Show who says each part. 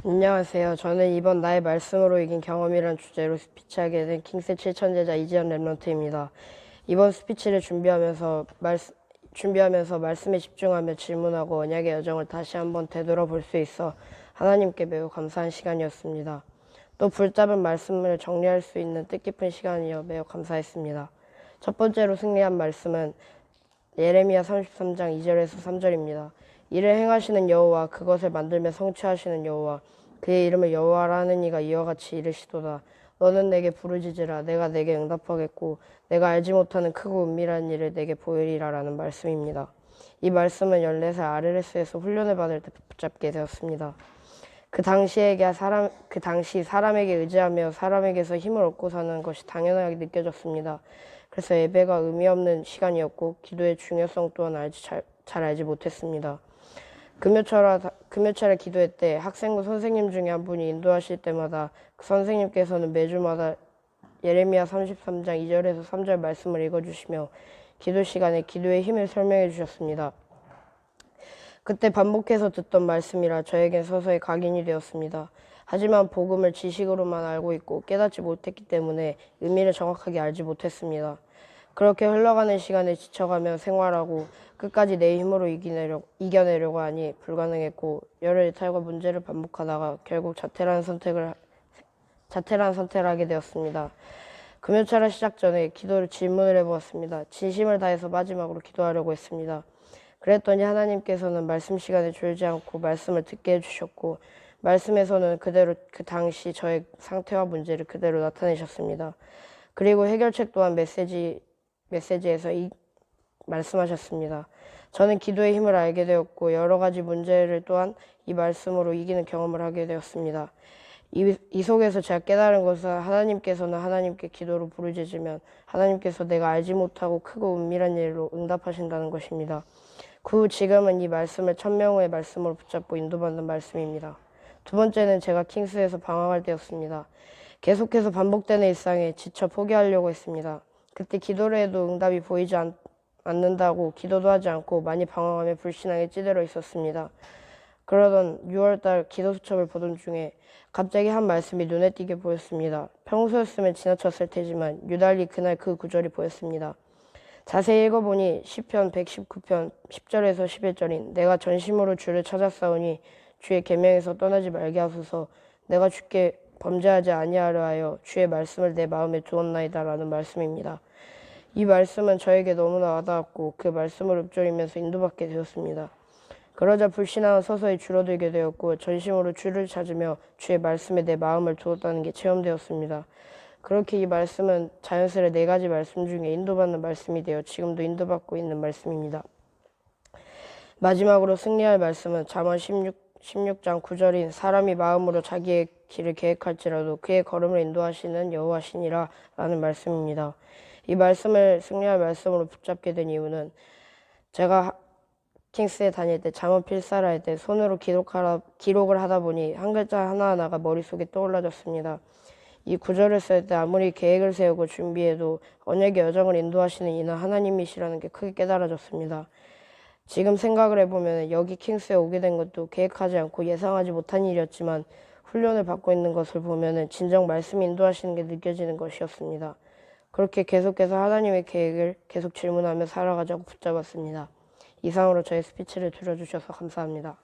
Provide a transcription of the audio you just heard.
Speaker 1: 안녕하세요. 저는 이번 나의 말씀으로 이긴 경험이란 주제로 스피치하게 된 킹스 7천제자 이지연 랩런트입니다. 이번 스피치를 준비하면서 말씀에 집중하며 질문하고 언약의 여정을 다시 한번 되돌아볼 수 있어 하나님께 매우 감사한 시간이었습니다. 또 붙잡은 말씀을 정리할 수 있는 뜻깊은 시간이어 매우 감사했습니다. 첫 번째로 승리한 말씀은 예레미야 33장 2절에서 3절입니다. 이를 행하시는 여호와, 그것을 만들며 성취하시는 여호와, 그의 이름을 여호와라 하는 이가 이와 같이 이르시도다. 너는 내게 부르짖으라. 내가 내게 응답하겠고 내가 알지 못하는 크고 은밀한 일을 내게 보이리라 라는 말씀입니다. 이 말씀은 14살 아르레스에서 훈련을 받을 때 붙잡게 되었습니다. 그 당시 사람에게 의지하며 사람에게서 힘을 얻고 사는 것이 당연하게 느껴졌습니다. 그래서 예배가 의미 없는 시간이었고 기도의 중요성 또한 잘 알지 못했습니다. 금요철에 기도회 때 학생부 선생님 중에 한 분이 인도하실 때마다 그 선생님께서는 매주마다 예레미야 33장 2절에서 3절 말씀을 읽어주시며 기도 시간에 기도의 힘을 설명해 주셨습니다. 그때 반복해서 듣던 말씀이라 저에겐 서서히 각인이 되었습니다. 하지만 복음을 지식으로만 알고 있고 깨닫지 못했기 때문에 의미를 정확하게 알지 못했습니다. 그렇게 흘러가는 시간에 지쳐가며 생활하고 끝까지 내 힘으로 이겨내려고 하니 불가능했고 여러 일탈과 문제를 반복하다가 결국 자퇴라는 선택을 하게 되었습니다. 금요철회 시작 전에 질문을 해보았습니다. 진심을 다해서 마지막으로 기도하려고 했습니다. 그랬더니 하나님께서는 말씀 시간에 졸지 않고 말씀을 듣게 해주셨고 말씀에서는 그대로 그 당시 저의 상태와 문제를 그대로 나타내셨습니다. 그리고 해결책 또한 메시지에서 말씀하셨습니다. 저는 기도의 힘을 알게 되었고 여러 가지 문제를 또한 이 말씀으로 이기는 경험을 하게 되었습니다. 이 속에서 제가 깨달은 것은 하나님께서는 하나님께 기도로 부르짖으면 하나님께서 내가 알지 못하고 크고 은밀한 일로 응답하신다는 것입니다. 그 후 지금은 이 말씀을 천명호의 말씀으로 붙잡고 인도받는 말씀입니다. 두 번째는 제가 킹스에서 방황할 때였습니다. 계속해서 반복되는 일상에 지쳐 포기하려고 했습니다. 그때 기도를 해도 응답이 보이지 않는다고 기도도 하지 않고 많이 방황하며 불신앙에 찌들어 있었습니다. 그러던 6월달 기도 수첩을 보던 중에 갑자기 한 말씀이 눈에 띄게 보였습니다. 평소였으면 지나쳤을 테지만 유달리 그날 그 구절이 보였습니다. 자세히 읽어보니 시편 119편 10절에서 11절인 내가 전심으로 주를 찾았사오니 주의 계명에서 떠나지 말게 하소서 내가 주께 범죄하지 아니하려 하여 주의 말씀을 내 마음에 두었나이다 라는 말씀입니다. 이 말씀은 저에게 너무나 와닿았고 그 말씀을 읊조리면서 인도받게 되었습니다. 그러자 불신앙은 서서히 줄어들게 되었고 전심으로 주를 찾으며 주의 말씀에 내 마음을 두었다는 게 체험되었습니다. 그렇게 이 말씀은 자연스레 4가지 말씀 중에 인도받는 말씀이 되어 지금도 인도받고 있는 말씀입니다. 마지막으로 승리할 말씀은 잠언 16장 9절인 사람이 마음으로 자기의 길을 계획할지라도 그의 걸음을 인도하시는 여호와시니라 라는 말씀입니다. 이 말씀을 승리할 말씀으로 붙잡게 된 이유는 제가 킹스에 다닐 때 잠언 필사를 할 때 손으로 기록을 하다 보니 한 글자 하나하나가 머릿속에 떠올라졌습니다. 이 구절을 쓸 때 아무리 계획을 세우고 준비해도 언약의 여정을 인도하시는 이는 하나님이시라는 게 크게 깨달아졌습니다. 지금 생각을 해보면 여기 킹스에 오게 된 것도 계획하지 않고 예상하지 못한 일이었지만 훈련을 받고 있는 것을 보면 진정 말씀이 인도하시는 게 느껴지는 것이었습니다. 그렇게 계속해서 하나님의 계획을 계속 질문하며 살아가자고 붙잡았습니다. 이상으로 저의 스피치를 들어주셔서 감사합니다.